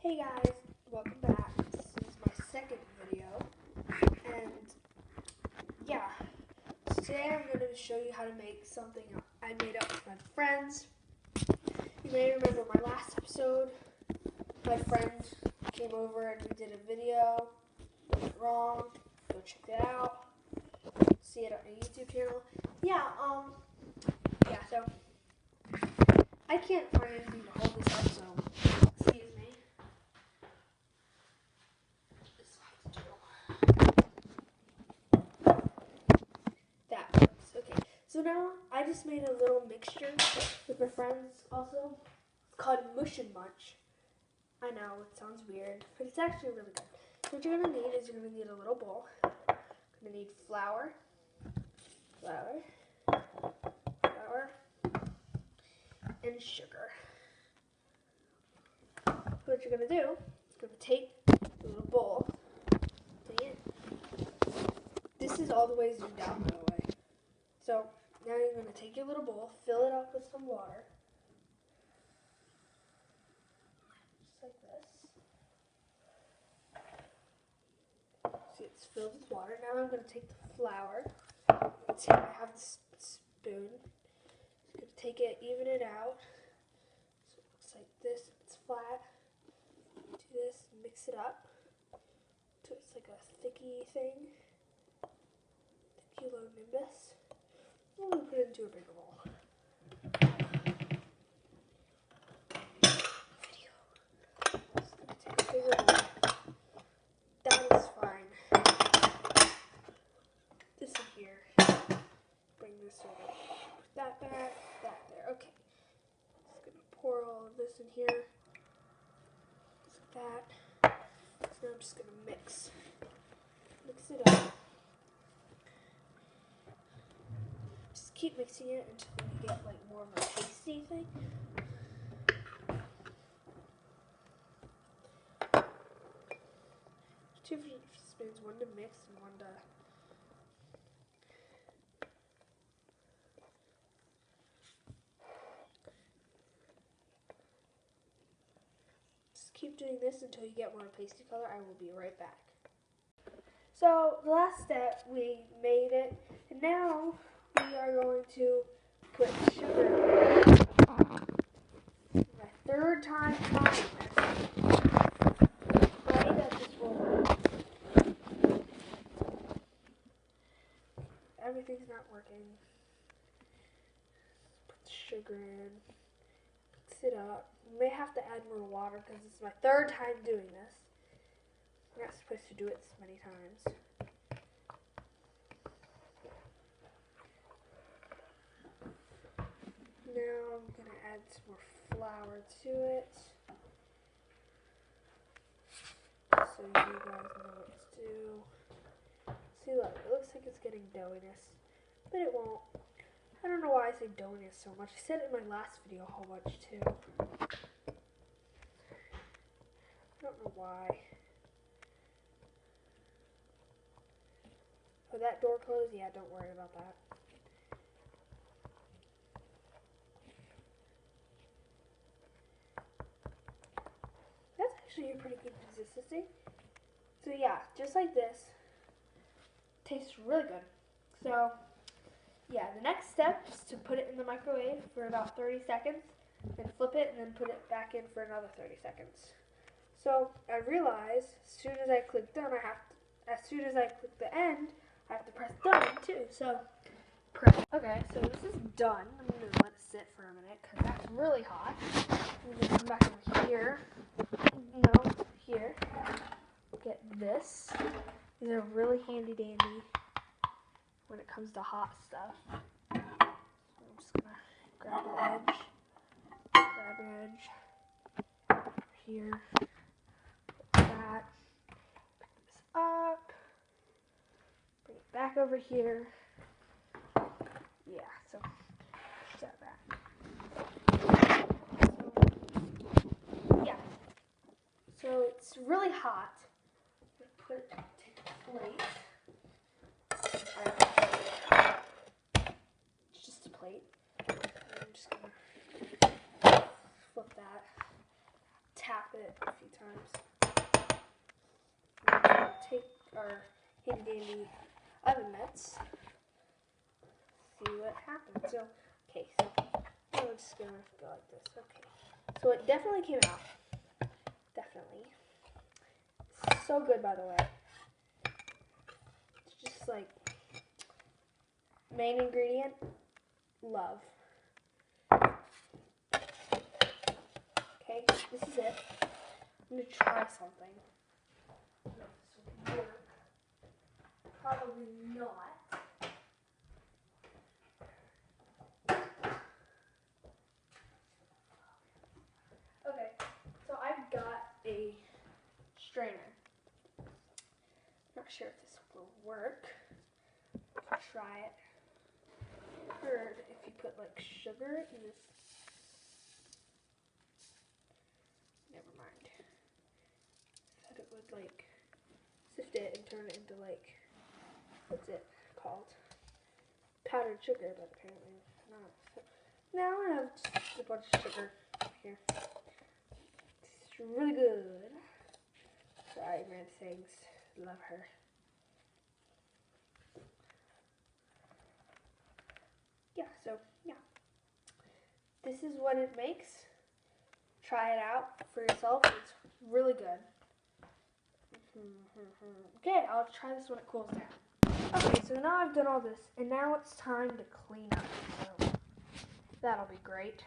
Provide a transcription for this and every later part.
Hey guys, welcome back. This is my second video, and yeah, today I'm going to show you how to make something I made up with my friends. You may remember my last episode. My friend came over and we did a video. It went wrong. Go check that out. See it on my YouTube channel. So I can't find anything to hold this up, so excuse me. That works. Okay, so now I just made a little mixture with my friends also. It's called Mush and Munch. I know, it sounds weird, but it's actually really good. So what you're going to need is you're going to need a little bowl. You're going to need flour, and sugar. So what you're going to do is you're going to take the little bowl, this is all the way zoomed out, by the way. So now you're going to take your little bowl, fill it up with some water, just like this. See, it's filled with water. Now I'm going to take the flour. I have this spoon. I'm going to take it, even it out. So it looks like this. It's flat. Do this, mix it up. So it's like a thicky thing. Nimbus. I'm going to put it into a bigger bowl. Just going to take a bigger bowl. That is fine. This in here. Bring this over. Put that back. That there. Okay. Just going to pour all of this in here. Just like that. So now I'm just going to mix it up. Keep mixing it until you get like more of a pasty thing. Two spoons, one to mix and one to just keep doing this until you get more pasty color. I will be right back. So the last step, we made it, and now we are going to put sugar in it. My third time trying this. Pray that this will work. Everything's not working. Put the sugar in. Mix it up. You may have to add more water because it's my third time doing this. I'm not supposed to do it this many times. Now I'm going to add some more flour to it, so you guys know what to do. See, look, it looks like it's getting doughiness, but it won't. I don't know why I say doughiness so much. I said it in my last video a whole bunch too. I don't know why. Oh, that door closed? Yeah, don't worry about that. Actually a pretty good consistency. So yeah, just like this. Tastes really good. So yeah, the next step is to put it in the microwave for about 30 seconds, then flip it and then put it back in for another 30 seconds. So I realized as soon as I click done, as soon as I click the end, I have to press done too. So press. Okay, so this is done. I'm gonna let it sit for a minute because that's really hot. I'm gonna come back over here. Here, get this. These are really handy dandy when it comes to hot stuff. So I'm just gonna grab an edge, here, put that, pick this up, bring it back over here. Yeah, so just like that. So it's really hot. I'm going to take a plate. It's just a plate. And I'm just going to flip that, tap it a few times. And then take our handy dandy oven mitts. See what happens. So, okay, so I'm just gonna go like this. Okay, so it definitely came out. Definitely. It's so good, by the way. It's just like main ingredient, love. Okay, this is it. I'm gonna try something. I don't know if this will work. Probably not. Okay, so I've got a strainer. Not sure if this will work. I'll try it. I heard if you put like sugar in this. Never mind. Said it would like sift it and turn it into like, what's it called? Powdered sugar, but apparently not. So now I have just a bunch of sugar here. It's really good. Sorry, man, things. Love her. Yeah, so yeah. This is what it makes. Try it out for yourself. It's really good. Okay, I'll try this when it cools down. Okay, so now I've done all this, and now it's time to clean up. So that'll be great.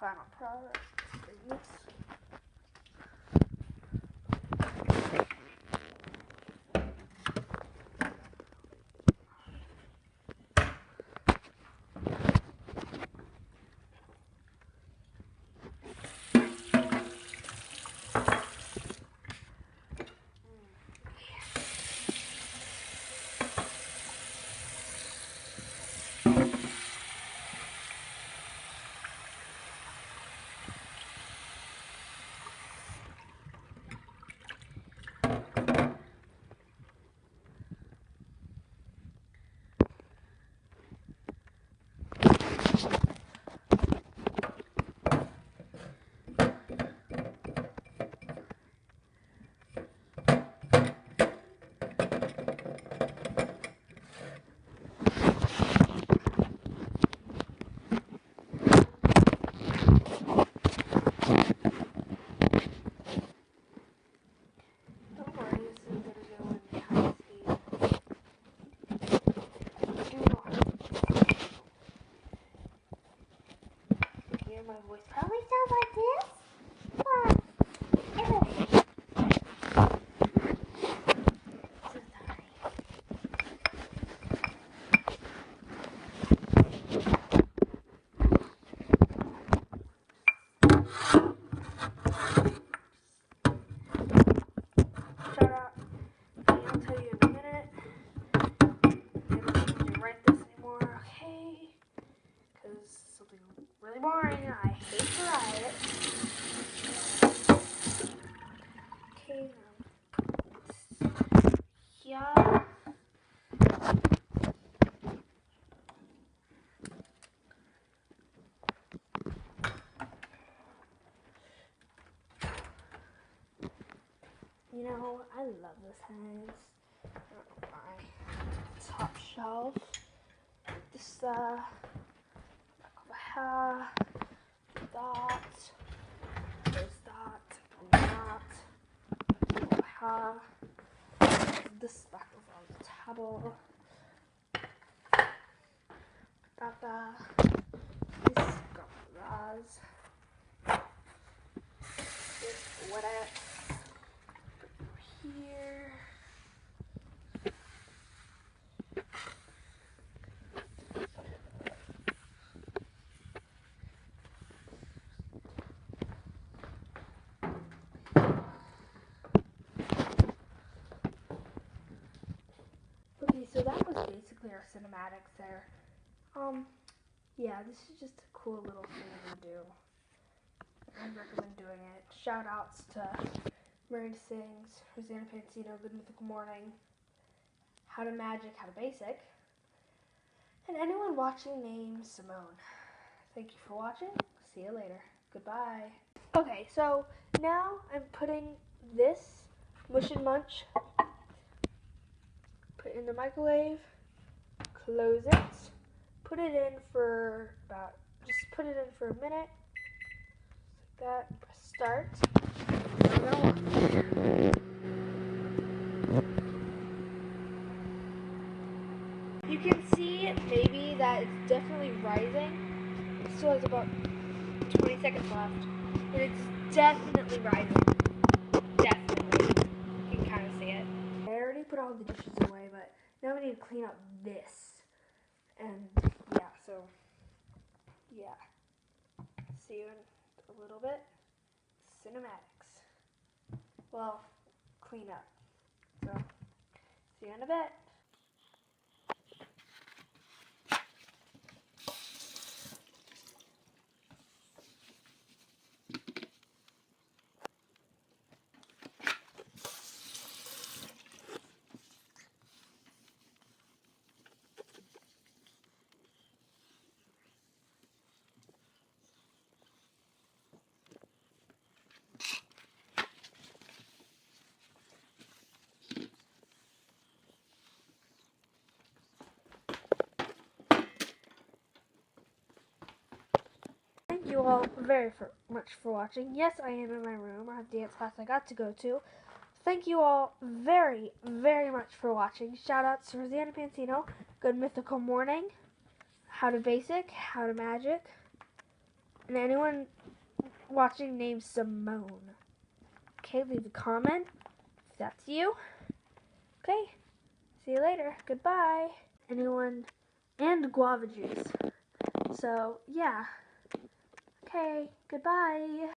Final product is this. My voice probably sounds like this, but so sorry. Shout out. I'll tell you in a minute. I don't need to write this anymore, okay? Because something really boring. I hate to write it. Okay, now. Yeah. You know, I love this house. I don't know why. Top shelf. This, dot. There's dot. This back is on the table. This garage. This what here. cinematics there. Yeah, this is just a cool little thing to do. I'd recommend doing it. Shout outs to Miranda Sings, Rosanna Pansino, Good Mythical Morning, How to Magic, How to Basic, and anyone watching named Simone. Thank you for watching. See you later. Goodbye. Okay, so now I'm putting this Mush and Munch, put it in the microwave, close it, put it in for put it in for a minute, like that, press start. You can see maybe that it's definitely rising. It still has about 20 seconds left, and it's definitely rising. Definitely. You can kind of see it. I already put all the dishes away, but now we need to clean up this. And yeah, so yeah. See you in a little bit. Cinematics. Well, clean up. So, see you in a bit. Thank you all very much for watching. Yes, I am in my room. I have dance class I got to go to. Thank you all very, very much for watching. Shout outs to Rosanna Pansino, Good Mythical Morning, How to Basic, How to Magic, and anyone watching named Simone. Okay, leave a comment if that's you. Okay, see you later. Goodbye. Anyone, and guava juice. So, yeah. Okay, goodbye.